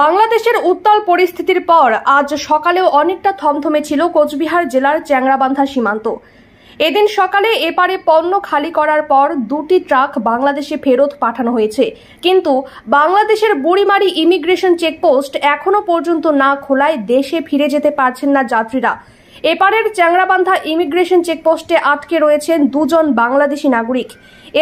বাংলাদেশের উত্তাল পরিস্থিতির পর আজ সকালেও অনেকটা থমথমে ছিল কোচবিহার জেলার চ্যাংরাবান্ধা সীমান্ত। এদিন সকালে এপারে পণ্য খালি করার পর দুটি ট্রাক বাংলাদেশে ফেরত পাঠানো হয়েছে, কিন্তু বাংলাদেশের বুড়িমারি ইমিগ্রেশন চেকপোস্ট এখনো পর্যন্ত না খোলায় দেশে ফিরে যেতে পারছেন না যাত্রীরা। এপারের চ্যাংরাবান্ধা ইমিগ্রেশন চেকপোস্টে আটকে রয়েছেন দুজন বাংলাদেশি নাগরিক।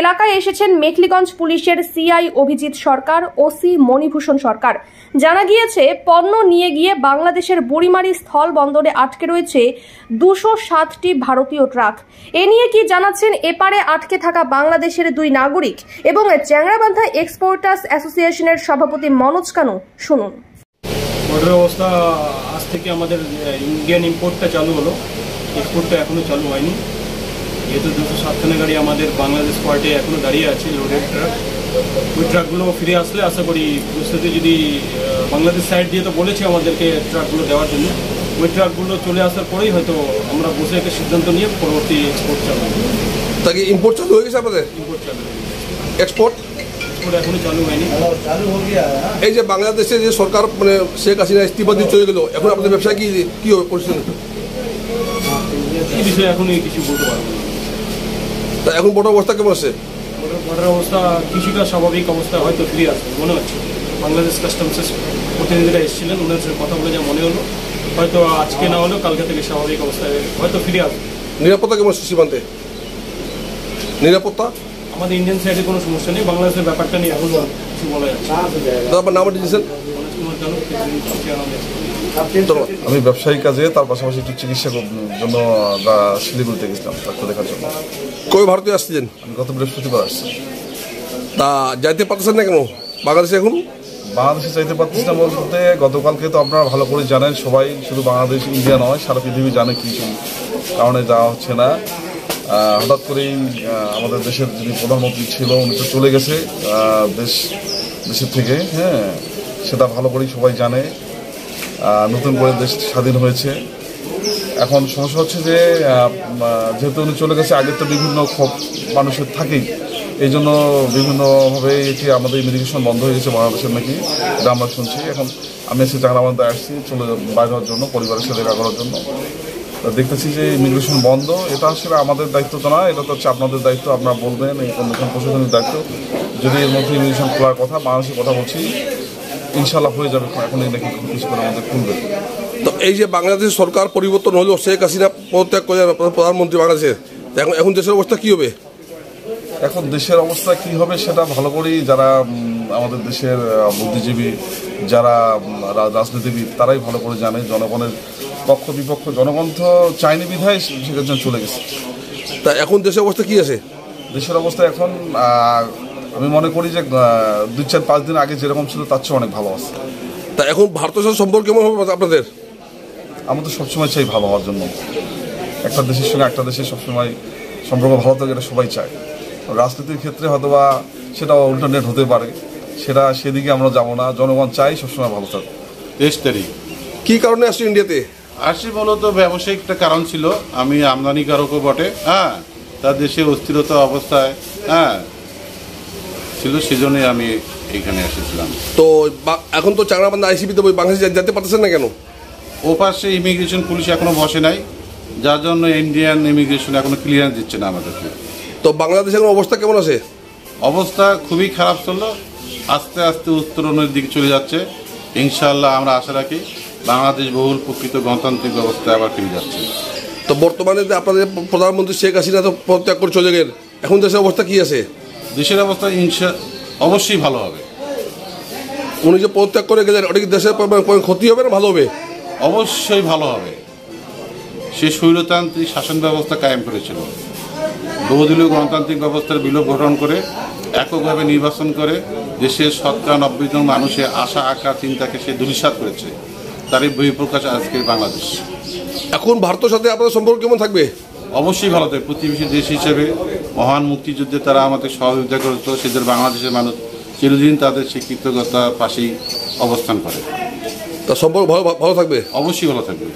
এলাকায় এসেছেন মেখলিগঞ্জ পুলিশের সিআই অভিজিৎ সরকার, ওসি মণিভূষণ সরকার। জানা গিয়েছে, পণ্য নিয়ে গিয়ে বাংলাদেশের বুড়িমারি স্থল বন্দরে আটকে রয়েছে 207টি ভারতীয় ট্রাক। এ নিয়ে কি জানাচ্ছেন এপারে আটকে থাকা বাংলাদেশের দুই নাগরিক এবং চ্যাংরাবান্ধা এক্সপোর্টার্স অ্যাসোসিয়েশনের সভাপতি মনোজ কানু, শুনুন। বর্ডার অবস্থা আজ থেকে আমাদের ইন্ডিয়ান ইম্পোর্টটা চালু হলো, এক্সপোর্টটা এখনও চালু হয়নি। যেহেতু 207খানা গাড়ি আমাদের বাংলাদেশ পার্টে এখনও দাঁড়িয়ে আছে, লোডেড ট্রাক। ওই ট্রাকগুলো ফিরে আসলে আশা করি পরিস্থিতি, যদি বাংলাদেশ সাইড দিয়ে তো বলেছে আমাদেরকে ট্রাকগুলো দেওয়ার জন্য, ওই ট্রাকগুলো চলে আসার পরেই হয়তো আমরা বসে একটা সিদ্ধান্ত নিয়ে পরবর্তী এক্সপোর্ট চালু হবে। তাকে ইম্পোর্ট চালু হয়ে গেছে আপনাদের? ইম্পোর্ট চালু হয়ে গেছে, এক্সপোর্ট এখনো চালু হয়নি। এই যে বাংলাদেশে যে সরকার মানে শেখ হাসিনা ইস্তিফা দিয়ে চলে গেল, এখন আপনাদের ব্যবসায় কি হবে পরিস্থিতি? এই বিষয়ে এখনই কিছু বলতে পারবো না। তা এখন বড় অবস্থা কেমন আছে? বর্ডার অবস্থা কিছুটা স্বাভাবিক অবস্থা হয়তো ফিরে আসবে মনে হচ্ছে। বাংলাদেশ কাস্টমসের প্রতিনিধিরা এসেছিলেন, ওনার সাথে কথা বলে যা মনে হলো, হয়তো আজকে না হলেও কালকে থেকে স্বাভাবিক অবস্থায় হয়তো ফিরে আসবে। নিরাপত্তা কেমন আছে সীমান্তে? নিরাপত্তা আমাদের ইন্ডিয়ান সাইডে কোনো সমস্যা নেই, বাংলাদেশের ব্যাপারটা নিয়ে এখন কিছু বলা যাচ্ছে। আপনার নাম দিয়েছেন? আমি ব্যবসায়িক কাজে, তার পাশাপাশি একটু চিকিৎসার জন্য শিলিগুড়িতে গেছিলাম ডাক্তার দেখার জন্য। কবে ভারতীয় আসছিলেন? আমি গত বৃহস্পতিবার আসছি। তা যাইতে পারতেছেন না কেন বাংলাদেশে? এখন বাংলাদেশে চাইতে পারতেছি না বলতে, গতকালকে তো আপনারা ভালো করে জানেন, সবাই শুধু বাংলাদেশ ইন্ডিয়া নয় সারা পৃথিবী জানে কিছু কারণে যাওয়া হচ্ছে না। হঠাৎ করেই আমাদের দেশের যিনি প্রধানমন্ত্রী ছিল উনি তো চলে গেছে দেশের থেকে, হ্যাঁ, সেটা ভালো করেই সবাই জানে। নতুন করে দেশ স্বাধীন হয়েছে। এখন সমস্যা হচ্ছে যে যেহেতু উনি চলে গেছে, আগে তো বিভিন্ন ক্ষোভ মানুষের থাকেই, এই জন্য বিভিন্নভাবে এটি আমাদের ইমিগ্রেশন বন্ধ হয়ে গেছে বাংলাদেশের নাকি, এটা আমরা শুনছি। এখন আমি এসে চ্যাংরাবান্ধায় আসছি চলে বাইরে হওয়ার জন্য, পরিবারের সাথে দেখা করার জন্য। দেখতেছি যে ইমিগ্রেশন বন্ধ। এটা আসলে আমাদের দায়িত্ব তো না, এটা তো হচ্ছে আপনাদের দায়িত্ব, আপনারা বলবেন, এই কমিশন প্রশাসনের দায়িত্ব। যদি এর মধ্যে ইমিগ্রেশন খোলার কথা, বাংলাদেশের কথা বলছি, ইনশাল্লাহ হয়ে যাবে, এখন নাকি কিছু করে আমাদের খুলবে। তো এই যে বাংলাদেশ সরকার পরিবর্তন হলো, শেখ হাসিনা পদত্যাগ করে প্রধানমন্ত্রী বাংলাদেশের, এখন দেশের অবস্থা কি হবে? এখন দেশের অবস্থা কি হবে সেটা ভালো করেই যারা আমাদের দেশের বুদ্ধিজীবী, যারা রাজনীতিবিদ, তারাই ভালো করে জানে। জনগণের পক্ষ বিপক্ষ, জনগণ তো চাইনি বিধায় সেখানে চলে গেছে। তা এখন দেশের অবস্থা কি আছে? দেশের অবস্থা এখন আমি মনে করি যে 2-4-5 দিন আগে যেরকম ছিল তার চেয়ে অনেক ভালো আছে। তা এখন ভারতের সাথে সম্পর্ক কেমন হবে আপনাদের? আমরা তো সবসময় চাই ভালো হওয়ার জন্য। একটা দেশের সঙ্গে একটা দেশের সবসময় সম্পর্ক ভালো থাকে, এটা সবাই চায়। রাজনীতির ক্ষেত্রে হয়তো বা সেটা অল্টারনেট হতে পারে, সেদিকে আমরা যাব না। জনগণ চাই সবসময় ভালো থাকুক। 23 তারিখ কি কারণে আসছে ইন্ডিয়াতে? আসি মূলত ব্যবসায়িক একটা কারণ ছিল। আমি আমদানিকারকও বটে, হ্যাঁ, তার দেশে অস্থিরতা অবস্থায় ছিল, সেজন্যই আমি এখানে এসেছিলাম। তো এখন তো চ্যাংরাবান্ধা আইসিপিতে বাংলাদেশে যেতে পারতেছেন না কেন? ও পাশে ইমিগ্রেশন পুলিশ এখনো বসে নাই, যার জন্য ইন্ডিয়ান ইমিগ্রেশন এখনো ক্লিয়ারেন্স দিচ্ছে না আমাদেরকে। তো বাংলাদেশের এখন অবস্থা কেমন আছে? অবস্থা খুবই খারাপ ছিল, আস্তে আস্তে উত্তরণের দিকে চলে যাচ্ছে। ইনশাআল্লাহ আমরা আশা রাখি বাংলাদেশ বহুল প্রকৃত গণতান্ত্রিক ব্যবস্থায় আবার ফিরে যাচ্ছে। তো বর্তমানে আপনাদের প্রধানমন্ত্রী শেখ হাসিনা তো পদত্যাগ করে চলে গেলেন, এখন দেশের অবস্থা কি আছে? দেশের অবস্থা অবশ্যই ভালো হবে। উনি যে পদত্যাগ করে গেলেন, ওটা কি দেশের ক্ষতি হবে না ভালো হবে? অবশ্যই ভালো হবে। সে স্বৈরতান্ত্রিক শাসন ব্যবস্থা কায়েম করেছিল, বহুদলীয় গণতান্ত্রিক ব্যবস্থার বিলোপ গঠন করে এককভাবে নির্বাচন করে দেশের 90% জন মানুষের আশা আকাঙ্ক্ষা চিন্তাকে সে ধূলিসাৎ করেছে। তারই বহিঃপ্রকাশ আজকের বাংলাদেশ। এখন ভারতের সাথে আপনাদের সম্পর্ক কেমন থাকবে? অবশ্যই ভালো থাকবে। প্রতিবেশী দেশ হিসেবে মহান মুক্তিযুদ্ধে তারা আমাদের সহযোগিতা করতো, সেদের বাংলাদেশের মানুষ চিরদিন তাদের সেই কৃতজ্ঞতার পাশেই অবস্থান করে। তা সম্পর্ক ভালো থাকবে? অবশ্যই ভালো থাকবে।